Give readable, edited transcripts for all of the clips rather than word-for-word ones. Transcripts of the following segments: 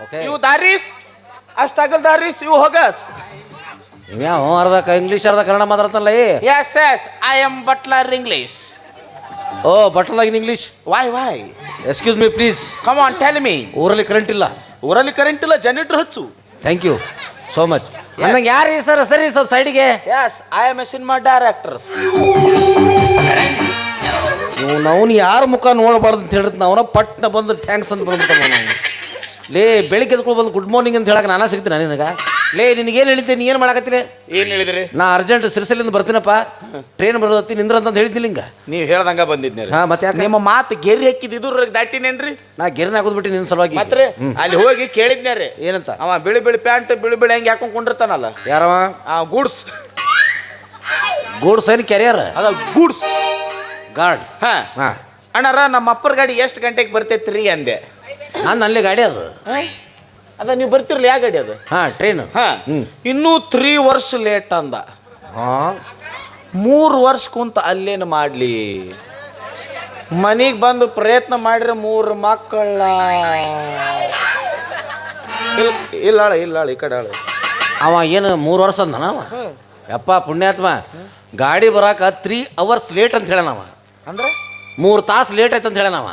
Okay. You Daris, I struggle Daris, you Hogas. ಇವ್ಯಾವ ಅರ್ಧ English ಅರ್ಧ ಕನ್ನಡ ಮಾತಾಡ್ತಾನಲ್ಲ ಏ. Yes, yes, I am Butler English. ಓ ಬಟ್ಲದಾಗಿನ English. Why? Excuse me please. Come on, tell me. ಊರಲ್ಲಿ current ಇಲ್ಲ. ಊರಲ್ಲಿ current ಇಲ್ಲ, ಜನರೇಟರ್ ಹಚ್ಚು. Thank you so much. ನಂಗೆ ಯಾರು ಸರ್ ಸರಿ ಸ್ವಲ್ಪ ಸೈಡಿಗೆ. Yes, I am a cinema director. ನಾವು ಯಾರ ಮುಖ ನೋಡಬಾರ್ದು ಅಂತ ಹೇಳಿರ್ತ ಅವನ ಪಟ್ನ ಬಂದು ಥ್ಯಾಂಕ್ಸ್ ಅಂತ ಬಂದ್ಬಿಟ್ಟ ನಾವು. ಲೇ ಬೆಳಿಗ್ಗೆ ಎದ್ಕೊಂಡು ಬಂದು ಗುಡ್ ಮಾರ್ನಿಂಗ್ ಅಂತ ಹೇಳಕ್ಕೆ ನಾನು ಸಿಗ್ತೀನಿ ನಿನಗೆ. ಲೇ ನಿನಗೇನು ಹೇಳಿದ್ದೆ, ನೀ ಏನು ಮಾಡಕತ್ತೀನಿ? ಏನು ಹೇಳಿದ್ರಿ? ನಾ ಅರ್ಜೆಂಟ್ ಸಿರಿಸಲಿಂದ ಬರ್ತೀನಪ್ಪ, ಟ್ರೈನ್ ಬರೋದತ್ತಿ ನಿಂದ್ರ ಅಂತ ಹೇಳಿದ್ದಿಲ್ಲ ಹಿಂಗ. ನೀವು ಹೇಳ್ದಂಗ ಬಂದಿದ್ನಿ. ಹಾಂ ಮತ್ತೆ ಯಾಕೆ ನಿಮ್ಮ ಮಾತು ಗೆರಿ ಹಾಕಿದ್ದು ದಾಟಿನೇನ್ರಿ? ನಾ ಗೆರ್ನ ಹಾಕೋದ್ಬಿಟ್ಟು ನಿನ್ನ ಸಲುವಾಗಿ ಮಾತ್ರ ಅಲ್ಲಿ ಹೋಗಿ ಕೇಳಿದ್ನ್ಯಾರಿ. ಏನಂತ? ಅವ ಬಿಳಿ ಪ್ಯಾಂಟ್ ಬಿಳಿ ಹೆಂಗೆ ಹಾಕೊಂಡಿರ್ತಾನಲ್ಲ. ಯಾರವ? ಗೂಡ್ಸ್ ಗೂಡ್ಸ್ ಏನು ಕೆರಿಯರ್ ಅದ ಗೂಡ್ಸ್ ಗಾರ್ಡ್ಸ್. ಹಾಂ ಹಾಂ ಅಣ್ಣಾರ ನಮ್ಮ ಅಪ್ಪರ ಗಾಡಿ ಎಷ್ಟು ಗಂಟೆಗೆ ಬರ್ತೈತ್ರಿ ಅಂದೆ. ನಾನು ಅಲ್ಲಿ ಗಾಡಿ ಅದು. ಅದ ನೀವು ಬರ್ತಿರ್ಲಿ ಯಾವ ಗಾಡಿ ಅದು? ಹಾಂ ಟ್ರೈನ್. ಹಾಂ ಇನ್ನೂ 3 ವರ್ಷ ಲೇಟ್ ಅಂದ. ಹಾಂ 3 ವರ್ಷ ಕುಂತ ಅಲ್ಲೇನು ಮಾಡಲಿ, ಮನೆಗೆ ಪ್ರಯತ್ನ ಮಾಡಿದ್ರೆ 3 ಮಕ್ಕಳ ಇಲ್ಲ ಈ ಕಡೆ ಆಳ. ಅವ ಏನು 3 ವರ್ಷ ಅಂದನ ಅವ? ಯಪ್ಪ ಪುಣ್ಯಾತ್ಮ, ಗಾಡಿ ಬರಾಕ 3 hours ಲೇಟ್ ಅಂತ ಹೇಳನವ. ಅಂದ್ರೆ 3 ತಾಸು ಲೇಟ್ ಆಯ್ತು ಅಂತ ಹೇಳನವ.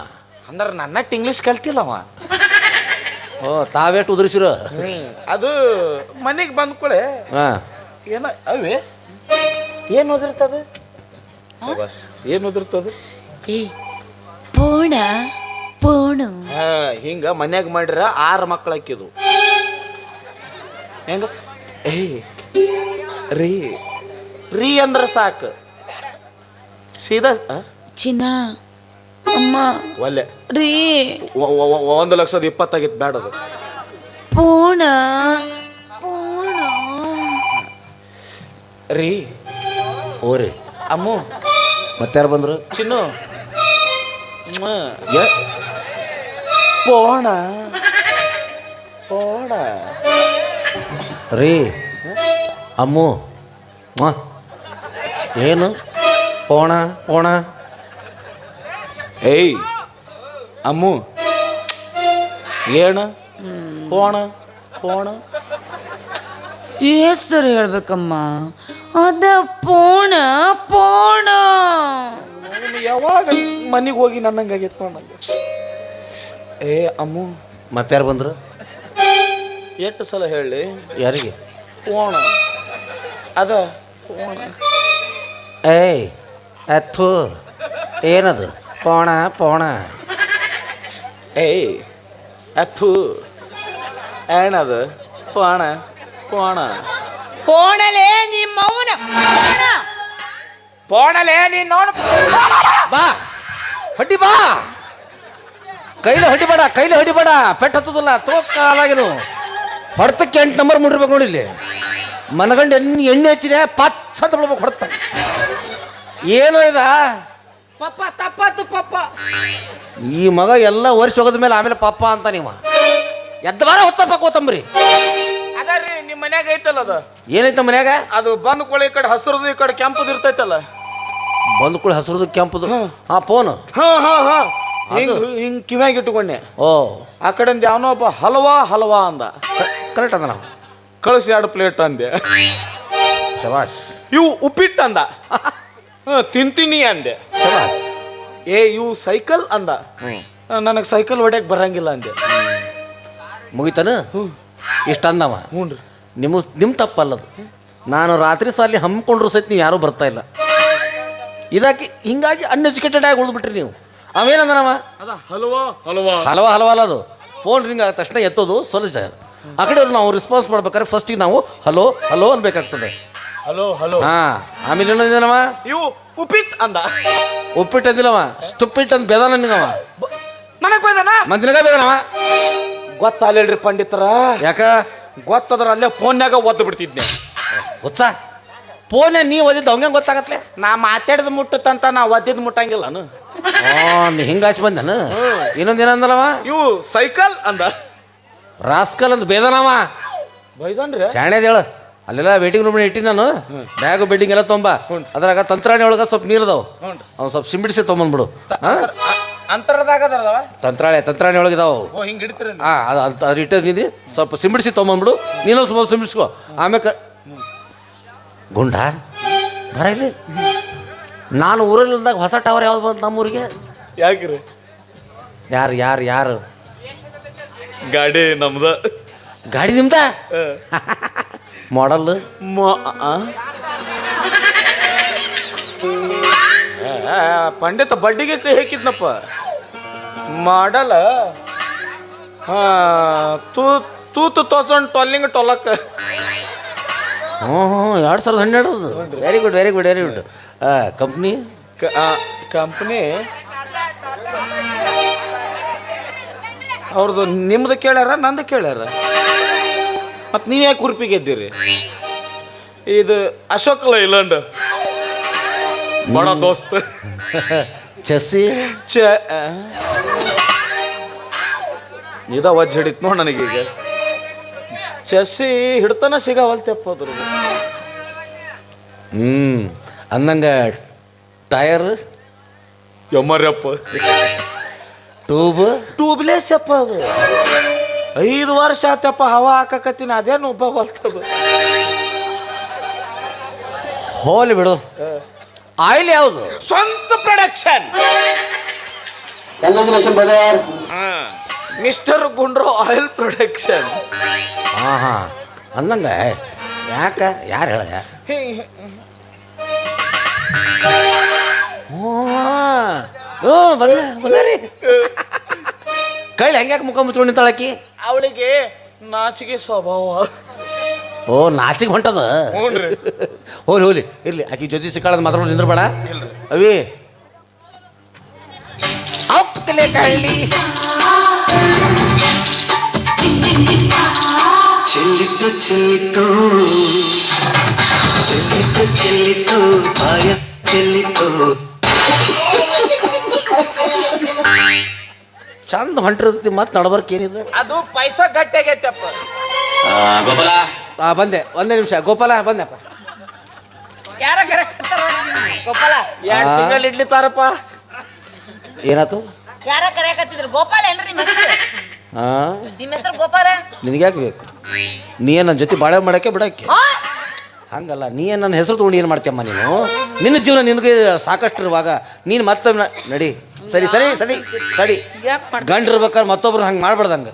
ಅಂದ್ರೆ ನನ್ನಟ್ಟು ಇಂಗ್ಲೀಷ್ ಕಲ್ತಿಲ್ಲವ. ಓ ತಾವೇಟು ಉದುರಿಸಿರು. ಅದು ಮನೆಗೆ ಬಂದ್ಕೊಳೆ ಹಾಂ ಏನ ಅವೇ ಏನು ಓದಿರ್ತದೆ? ಏನು ಓದಿರ್ತದೆ? ಪೋಣ ಪೋಣು. ಹಿಂಗ ಮನ್ಯಾಗ ಮಾಡಿರ 6 ಮಕ್ಕಳು ಹಾಕಿದು ಹೆಂಗ? ರೀ ಅಂದ್ರೆ ಸಾಕು ಸೀದಾ ಚಿನ್ನ ಅಮ್ಮ ಒಲ್ಲೆ ರೀ 1,20,000 ಆಗಿತ್ತು ಬೇಡದು. ಪೋಣ ಪೋಣ ರೀ ಓರಿ ಅಮ್ಮು ಮತ್ತಾರು ಬಂದರು? ಚಿನ್ನು ಪೋಣ ಪೋಣ ರೀ ಅಮ್ಮು ಏನು ಪೋಣ ಪೋಣ? ಏಯ್ ಅಮ್ಮು ಏಣ ಪೋಣ ಪೋಣ ಹೆಸರು ಹೇಳ್ಬೇಕಮ್ಮ. ಅದ ಪೋಣ ಪೋಣ. ಯಾವಾಗ ಮನೆಗೆ ಹೋಗಿ ನನ್ನಂಗಾಗಿತ್ತು ನನಗೆ. ಏ ಅಮ್ಮು ಮತ್ತಾರು ಬಂದರು? ಎಷ್ಟು ಸಲ ಹೇಳಿ? ಯಾರಿಗೆ? ಪೋಣ ಅದ ಪೋಣ. ಏಯ್ ಅಥು ಏನದು ಪೋಣ ಪೋಣ? ಏಯ್ ಅಥು ಏನದು ಪೋಣ ಪೋಣ? ಪೋಣಲೇ ನಿಮ್ಮವನ ಪೋಣಲೇ ನೀನು ಬಾ ಹೊಡಿ ಬಾ. ಕೈಲಿ ಹೊಡಿಬೇಡ ಪೆಟ್ಟು ಹತ್ತದಲ್ಲ ತೋಕಾಲಾಗಿನು. ಹೊಡ್ತಕ್ಕೆ 8 ನಂಬರ್ ಮುಡಿರ್ಬೇಕು ನೋಡಿ. ಇಲ್ಲಿ ಮನಗಂಡು ಎಣ್ಣೆ ಹಚ್ಚಿದೆ ಪಚ್ಚ ಅಂತ ಬಿಡ್ಬೇಕು ಹೊಡ್ತ. ಏನೋ ಇದ ಪಪ್ಪ ತಪ್ಪಾತು ಪಪ್ಪ. ಈ ಮಗ ಎಲ್ಲ ವರ್ಷ ಹೋಗದ ಮೇಲೆ ಆಮೇಲೆ ಪಪ್ಪ ಅಂತ ನೀವು ಎದ್ದ ಬಾರ ಹೊತ್ತಪ್ಪ ಕೋತಂಬ್ರಿ. ಅದರಿ ನಿಮ್ಮ ಮನ್ಯಾಗ ಐತಲ್ಲ ಅದು. ಏನೈತ ಮನ್ಯಾಗ? ಅದು ಬಂದ್ ಕೊಳಿ ಈ ಕಡೆ ಹಸಿರದು ಈ ಕಡೆ ಕೆಂಪದು ಇರ್ತೈತಲ್ಲ. ಬಂದು ಕೂಡ ಹಸಿರದು ಕೆಂಪದು. ಹಾ ಫೋನು. ಹಿಂಗ್ ಕಿವ್ಯಾಗ ಇಟ್ಕೊಂಡೆ. ಓ ಆ ಕಡೆಯಿಂದ ಯಾವನೋ ಒಬ್ಬ ಹಲ್ವಾ ಅಂದ. ಕರೆಕ್ಟ್ ಅಂದ. ನಾವು ಕಳಿಸಿ 2 ಪ್ಲೇಟ್ ಅಂದೆ. ಶಬಾಷ್. ಇವು ಉಪ್ಪಿಟ್ಟು ಅಂದ. ತಿಂತೀನಿ ಅಂದೆ. ಶಬಾಷ್. ಇವು ಸೈಕಲ್ ಅಂದ. ನನಗೆ ಸೈಕಲ್ ಹೊಡ್ಯಕ್ ಬರಂಗಿಲ್ಲ ಅಂದೆ. ಮುಗಿತಾನ ಇಷ್ಟ ಅಂದವ. ಹ್ಞೂ ರೀ. ನಿಮ್ಮ ತಪ್ಪಲ್ಲದು. ನಾನು ರಾತ್ರಿ ಸಾಲಿ ಹಮ್ಮಿಕೊಂಡ್ರು ಸಹಿತ ನೀವು ಯಾರೂ ಬರ್ತಾ ಇಲ್ಲ. ಇದಕ್ಕೆ ಹಿಂಗಾಗಿ ಅನ್ಎಜುಕೇಟೆಡ್ ಆಗಿ ಉಳಿದ್ಬಿಟ್ರಿ ನೀವು. ಅವೇನಂದನವ? ಅದ ಹಲ್ವಾ ಅಲ್ಲ ಅದು. ಫೋನ್ ರಿಂಗ್ ಆದ ತಕ್ಷಣ ಎತ್ತೋದು ಸ್ವಲ್ಪ. ಆ ಕಡೆ ನಾವು ರೆಸ್ಪಾನ್ಸ್ ಮಾಡ್ಬೇಕಾದ್ರೆ ಫಸ್ಟಿಗೆ ನಾವು ಹಲೋ ಅನ್ಬೇಕಾಗ್ತದೆ. ಹಲೋ ಹಾಂ ಆಮೇಲೆ ಏನಂದನವ? ಇವು ಉಪ್ಪಿಟ್ಟು ಅಂದ. ಉಪ್ಪಿಟ್ಟು ಅಂದಿಲ್ಲವ, ಸ್ಟುಪ್ಪಿಟ್ಟು ಅಂತ ಬೇದ ನನಗವ. ನನಗೆ ಬೈದಾನ ಮಂದಿನಾಗ ಬೇದನವ. ಗೊತ್ತಾಗಲಿಲ್ರಿ ಪಂಡಿತರ. ಯಾಕ ಗೊತ್ತದ್ರ ಅಲ್ಲೇ ಫೋನ್ಯಾಗ ಒದ್ದು ಬಿಡ್ತಿದ್ನೆ. ಗೊತ್ತಾ ಫೋನ್ ನೀ ಓದಿದ್ದು ಅವಂಗೆ ಗೊತ್ತಾಗತ್ಲೆ. ನಾ ಮಾತಾಡಿದ ಮುಟ್ಟತಂತ ನಾ ಒದ್ದಿದ್ ಮುಟ್ಟಂಗಿಲ್ಲನು. ನೀ ಹಿಂಗಾಸಿ ಬಂದನು. ಇನ್ನೊಂದೇನಂದಲವ? ಇವು ಸೈಕಲ್ ಅಂದ. ರಾಸ್ಕಲ್ ಅಂತ ಬೇದನವ. ಬೈದನ್ರಿ ಶಾಣೆದ ಹೇಳು. ಅಲ್ಲೆಲ್ಲ ವೇಟಿಂಗ್ ರೂಮ್ ಇಟ್ಟಿ ನಾನು. ಬ್ಯಾಗು ಬೆಡ್ಡಿಂಗ್ ಎಲ್ಲ ತೊಂಬ. ಅದ್ರಾಗ ತಂತ್ರಾಣಿ ಒಳಗೆ ಸ್ವಲ್ಪ ನೀರು ಅದಾವ. ಅವ್ನು ಸ್ವಲ್ಪ ಸಿಂಬಿಡಿಸಿ ತೊಗೊಂಬಂದ್ಬಿಡು. ಅಂತರದಾಗ ಅದರದವ ತಂತ್ರಾಣಿ ಒಳಗಿದಾವು. ಓ ಹಿಂಗೆ ಹಿಡಿತೀರಿ ಅದು ಇಟ್ಟ ನಿಂದ್ರಿ ಸ್ವಲ್ಪ ಸಿಂಬಿಡಿಸಿ ತೊಗೊಂಬಂದ್ಬಿಡು. ನೀನು ಸ್ವಲ್ಪ ಸಿಂಬಿಡಿಸ್ಕೊ. ಆಮೇಲೆ ಗುಂಡ ಬರ ಇಲ್ಲಿ. ನಾನು ಊರಲ್ಲಿದ್ದಾಗ ಹೊಸ ಟವರ್ ಯಾವ್ದು ಬಂತು ನಮ್ಮೂರಿಗೆ? ಯಾಕ್ರಿ? ಯಾರು ಗಾಡಿ ನಮ್ದ. ಗಾಡಿ ನಿಮ್ದ? ಮಾಡಲ್ ಪಂಡಿತ ಬಡ್ಡಿಗೆ ಕೈ ಹಾಕಿದ್ನಪ್ಪ. ಮಾಡಲ್ಲ 2012 ಹ್ಞೂ 2012. Very good. ಕಂಪ್ನಿ ಅವ್ರದ್ದು ನಿಮ್ದು ಕೇಳ್ಯಾರ, ನಂದು ಕೇಳ್ಯಾರ. ಮತ್ತು ನೀವು ಯಾಕೆ ಉರುಪಿಗೆ ಎದ್ದೀರಿ? ಇದು ಅಶೋಕ್ ಲೈಲ್ಯಾಂಡ್ ಬಡ ದೋಸ್ತ್ ಚೆಸ್ಸಿ ಇದ ವಜ್ಜ ಹಿಡಿತ್ ನೋಡ್ ನನಗೀಗ. ಚೆಸ್ಸಿ ಹಿಡ್ತಾನ ಸಿಗಾವಲ್ತಪ್ಪ ಅದ್ರ. ಅಂದಂಗ ಟಯರ್ ಯಮ್ಮರ್ಯಪ್ಪ ಟ್ಯೂಬ್ಲೆಸ್ ಅಪ್ಪ ಅದು. 5 ವರ್ಷ ಆತಪ್ಪ ಹವಾ ಹಾಕಕತ್ತೀನಿ, ಅದೇನು ಒಬ್ಬ ಬರ್ತದ. ಹೋಲಿ ಬಿಡು. ಆಯಿಲ್ ಯಾವುದು? ಸ್ವಂತ ಪ್ರೊಡಕ್ಷನ್. ಮಿಸ್ಟರ್ ಗುಂಡ್ರೋ ಆಯಿಲ್ ಪ್ರೊಡಕ್ಷನ್. ಹಾ ಅಂದಂಗ ಯಾಕ ಯಾರು ಹೇಳ? ಬರೀ ಕೈಲಿ ಹೆಂಗ್ಯಾಕೆ ಮುಖ ಮುಚ್ಕೊಂಡು ನಿಂತಾಳಕಿ? ಅವಳಿಗೆ ನಾಚಿಕೆ ಸ್ವಭಾವ. ಓ ನಾಚಿಗೆ ಹೊಂಟದ. ಹೋಲಿ ಇರ್ಲಿ. ಆಕಿ ಜೊತೆ ಸಿಕ್ಕಾಳದ ಮಾತ್ರ ನಿಂದ್ರಬೇಡ. ಅವಿ ಅಪ್ಪಲೆ ಕಳ್ಳಿ ಚೆಲ್ಲಿತು ಚೆಲ್ಲಿತು ಚೆಲ್ಲಿತು ಚೆಲ್ಲಿತು ಪಾಯ ಚೆಲ್ಲಿತು. ಚಂದ ಹೊಂಟಿರ್ತೈತಿ. ಮತ್ತೆ ನಡಬರ್ಕ್ ಏನಿದೆ? ಅದು ಪೈಸಾ ಗಟ್ಟಿಯಾಗೈತಪ್ಪ. ಗೋಪಾಲ ಬಂದೆ. ಒಂದೇ ನಿಮಿಷ ಗೋಪಾಲ ಬಂದೆಪ್ಪ. ಯಾರ ಗೋಪಾಲ 2 ಸಿಂಗಲ್ ಇಡ್ಲಿ ತಾರಪ್ಪ. ಏನಾಯ್ತು? ಯಾರ ಕರೆಯಕತ್ತಿದ್ರು? ಗೋಪಾಲ ಏನ್ರಿ ನಿಮ್ಮ ಹೆಸರು? ನಿಮ್ಮ ಹೆಸರು ಗೋಪಾಲ? ನಿನಗ್ಯಾಕೆ ಬೇಕು? ನೀ ನನ್ನ ಜೊತೆ ಬಾಳೆ ಮಾಡಕ್ಕೆ ಬಿಡಕ್ಕೆ ಹಂಗಲ್ಲ. ನೀ ನನ್ನ ಹೆಸರು ತೊಗೊಂಡು ಏನು ಮಾಡ್ತೀಯಮ್ಮ ನೀನು? ನಿನ್ನ ಜೀವನ ನಿನಗೆ ಸಾಕಷ್ಟು ಇರುವಾಗ ನೀನು ಮತ್ತೊಮ್ಮೆ ನಡಿ. ಸರಿ ಗಂಡಿರ್ಬೇಕಾದ್ರೆ ಮತ್ತೊಬ್ರು ಹಂಗೆ ಮಾಡ್ಬಾರ್ದಂಗೆ.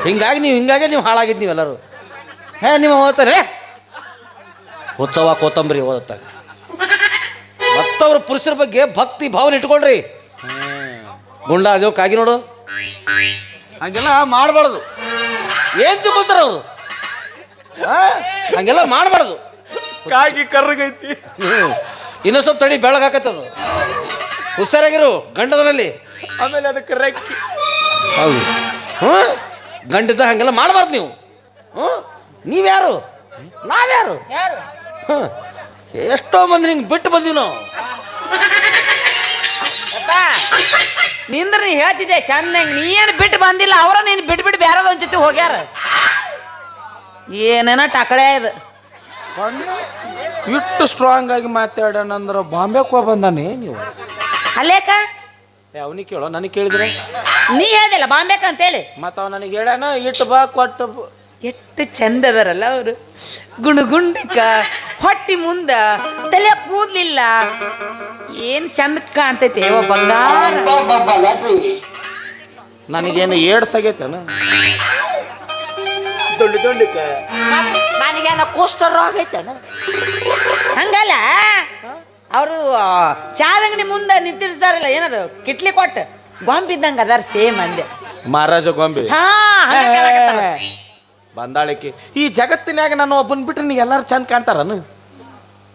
ಹಿಂಗಾಗೆ ನೀವು ಹಾಳಾಗಿದ್ದು ನೀವೆಲ್ಲರೂ. ನೀವು ಓದ್ತಾರೆ ಉತ್ಸವ ಕೋತಂಬರಿ ಓದುತ್ತಾಗ ಮತ್ತವ್ರ ಪುರುಷರ ಬಗ್ಗೆ ಭಕ್ತಿ ಭಾವನೆ ಇಟ್ಕೊಳ್ರಿ. ಗುಂಡ ಅದು ಕಾಗಿ ನೋಡು, ಹಂಗೆಲ್ಲ ಮಾಡಬಾರ್ದು. ಏನು ತಿಳ್ಕೊಳ್ತಾರೆ ಅವರು? ಹಂಗೆಲ್ಲ ಮಾಡಬಾರ್ದು. ಕಾಗಿ ಕರ್ರಗೈತಿ. ಇನ್ನೂ ಸ್ವಲ್ಪ ತಡಿ, ಬೆಳಗಾಕತ್ತದು. ಹುಷಾರಾಗಿರು ಗಂಡದಲ್ಲಿ. ಆಮೇಲೆ ಅದಕ್ಕೆ ರೆಕ್ಕಿ. ಹೌದು ಗಂಡಿದ್ದ ಹಂಗೆಲ್ಲ ಮಾಡಬಾರ್ದು ನೀವು. ನೀವ್ಯಾರು? ನಾವ್ಯಾರು? ಎಷ್ಟೋ ಮಂದಿ ನಿಂಗೆ ಬಿಟ್ಟು ಬಂದೀವಿ ನಾವು. ನಿಂದ್ರ ನೀ ಹೇಳ್ತಿದ್ದೆ ಚಂದಂಗೆ. ನೀ ಏನು ಬಿಟ್ಟು ಬಂದಿಲ್ಲ, ಅವರ ನೀನು ಬಿಟ್ಟು ಬೇರೆದ ಒಂದು ಜೊತೆ ಹೋಗ್ಯಾರ. ಏನೇನ ಟಕಳೆ ಇದು. ಇಷ್ಟು ಸ್ಟ್ರಾಂಗ್ ಆಗಿ ಮಾತಾಡೋಣಂದ್ರೆ ಬಾಂಬೆಗೆ ಹೋಗಿ ಬಂದಾನೆ ನೀವು. ಅಲ್ಲೇಕ ಅವನಿಗೆ ಕೇಳೋ, ನನಗೆ ಕೇಳಿದ್ರೆ ನೀ ಹೇಳ್ದಿಲ್ಲ ಬಾಂಬೆಕ ಅಂತೇಳಿ. ಮತ್ತು ಅವ ನನಗೆ ಹೇಳ್ಯಾನ ಇಟ್ಟು ಬಾ ಕೊಟ್ಟು. ಎಷ್ಟು ಚಂದ ಅದಾರಲ್ಲ ಅವರು. ಗುಂಡಿಕ ಹೊಟ್ಟಿ ಮುಂದ ತಲೆ ಕೂದ್ಲಿಲ್ಲ. ಏನು ಚಂದ ಕಾಣ್ತೈತೆ ಓ ಬಂಗಾರ. ನನಗೇನು ಏಡ್ಸಾಗೈತೇನ? ದೊಡ್ಡಿಕ ನನಗೇನ ಕುಷ್ಠರೋಗ ಐತೇನ? ಹಂಗಲ್ಲ, ಅವರು ಚಾದಂಗಡಿ ಮುಂದೆ ನಿಂತಿರ್ತಾರಲ್ಲ, ಏನದು ಕಿಟ್ಲಿ ಕೊಟ್ಟು ಗೊಂಬಿದ್ದಂಗೆ ಅದಾರ ಸೇಮ್ ಅಂದೆ. ಮಹಾರಾಜ ಗೊಂಬಿ. ಹಾ ಬಂದಾಳಿಕೆ. ಈ ಜಗತ್ತಿನಾಗ ನಾನು ಒಬ್ಬನ್ ಬಿಟ್ರೆ ನೀ ಎಲ್ಲಾರು ಚಂದ ಕಾಣ್ತಾರನು?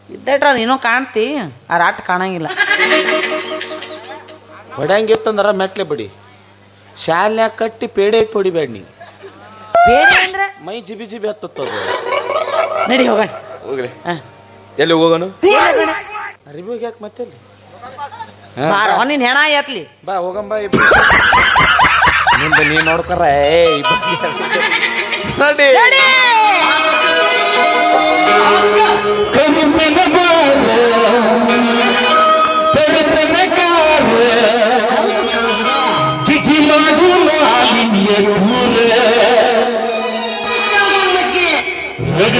ಇದ್ದಟ್ರ ನೀನು ಕಾಣ್ತಿ, ಆ ರಾಟ್ ಕಾಣಂಗಿಲ್ಲ. ಹೊಡ್ಯಾಂಗಿತ್ತಂದ್ರ ಮೆಟ್ಲೆ ಬಿಡಿ, ಶಾಲ್ನ್ಯಾಗ ಕಟ್ಟಿ ಪೇಡೆ ಹೊಡಿಬೇಡ ನೀ. ಬೇರೆ ಅಂದ್ರೆ ಮೈ ಜಿಬಿ ಹತ್ತದ. ನಡಿ ಹೋಗೋಣ. ಹೋಗ್ರಿ. ಎಲ್ಲಿ ಹೋಗೋಣ? ಅರಿವಿ ಯಾಕೆ ಮತ್ತೆ ಬಾರೋ ನೀನ್ ಹೆಣ ಎತ್ಲಿ. ಬಾ ಹೋಗಂಬ. ನಿಂದ ನೀ ನೋಡ್ಕರ ನಡಿ.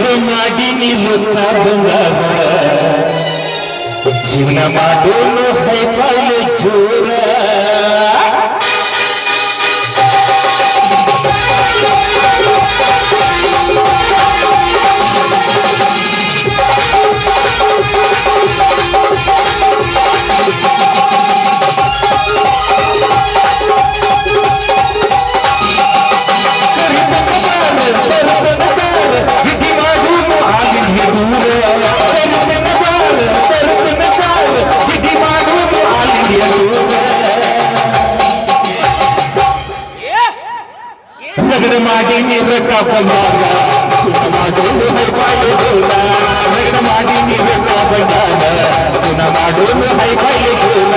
ರಗಡು ಮಾಡಿ ನೀನು ಬಂಗಾರ ಜೀವನ ಮಾಡೋನು ಹೈಪಾಲೆ ಜೋರ ರಗಡ ಮಾಡಿ ನೀರ ಕಾಪಂಗಾರ ಚುನ ಮಾಡೋನು ಹೈಪಾಲೆ ಜೋರ ರಗಡ ಮಾಡಿ ನೀರ ಕಾಪಂಗಾರ ಚುನ ಮಾಡೋನು ಹೈಪಾಲೆ ಜೋರ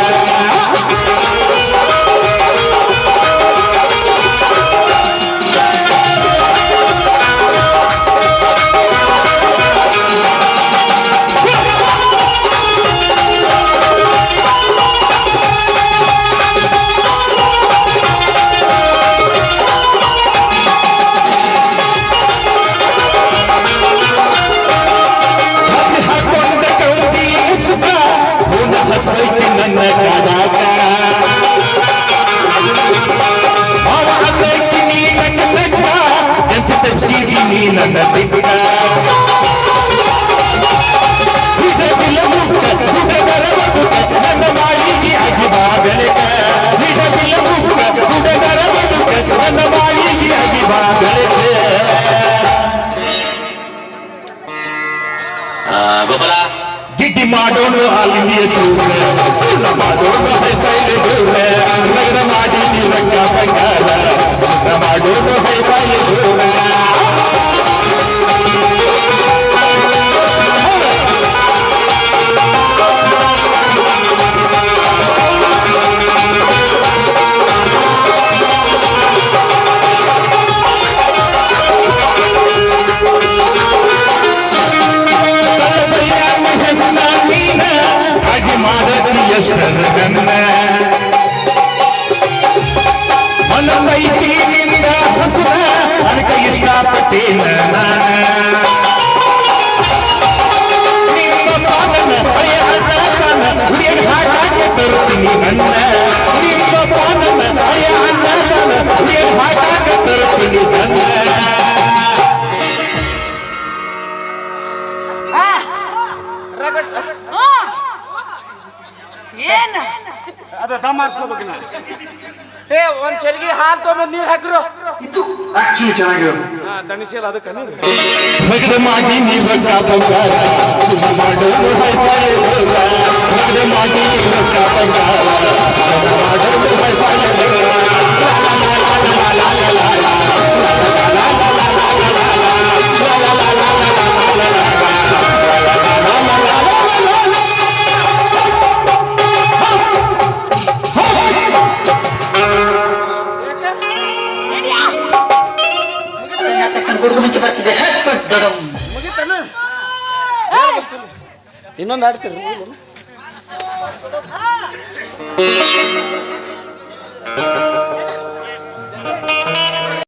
ನನ್ನ ಕಾದಾಟ ಅವ ಅನ್ನಕ್ಕೆ ನೀ ನನ್ನ ಬೆಟ್ಟ ಎಂತ ತಪ್ಸಿದಿ ನೀ ನನ್ನ ಬಿಟ್ಟ ನನ್ನ ಮಾಳಿಗೆ ಅಜಿಬಾ ಬೆಳಕ ನನ್ನ ಮಾಳಿಗೆ ಅಜಿಬಾ ಬೆಳಕ ಗೋಪಾಲ ಗಿಡ್ಡಿ ಮಾಡೋನು ಅಲ್ಲಿಯ ತೂರ ಚುನ ಮಾಡೋನು ಹೈಫೈಲೆ ಜೋರ ರಗಡ ಮಾಡಿ ನೀರಂಗ ಬಂಗಾರ ಚುನ ಮಾಡೋನು ಹೈಫೈಲೆ ಜೋರ ಮನಸೈತಿ ನಿಂದ ಹಸುರ ಅನಕ ಇಷ್ಟಪಟ್ಟೇನ ನಾನ ನಿಮ್ಮ ಪಾದನ ಹಳೆಯ ಅಣ್ಣನ ಹುಡಿಯನ ಹಾಟಾಕೆ ತರುತ್ತೀನಿ ನನ್ನ ನಿಮ್ಮ ಪಾದನ ಹಳೆಯ ಅಣ್ಣನ ಹುಡಿಯನ ಹಾಟಾಕೆ ತರುತ್ತೀನಿ ನನ್ನ ಏನ ಅದ ದಮ್ ಮಾಡಿಸ್ಕೋಬೇಕು ನಾ ಏ ಒಂದ್ ಚರಿಗೆ ಹಾಲು ತೊಗೊಂಬಂದ್ ನೀರ್ ಹಾಕ್ರು ಇದು ಆಕ್ಚುಲಿ ಚೆನ್ನಾಗಿರೋದು ದಣಿಸಿಲ್ಲ ಅದಕ್ಕೆ ರಗಡ ಮಾಡಿ ನೀರ ಕಾಪಂಗಾರ ಚುನ ಮಾಡೋನು ಹೈಪಾಲೆ ಜೋರ ರಗಡ ಮಾಡಿ ನೀರ ಕಾಪಂಗಾರ ಚುನ ಮಾಡೋನು ಹೈಪಾಲೆ ಜೋರ ಇನ್ನೊಂದು ಆಡ್ತೀರಿ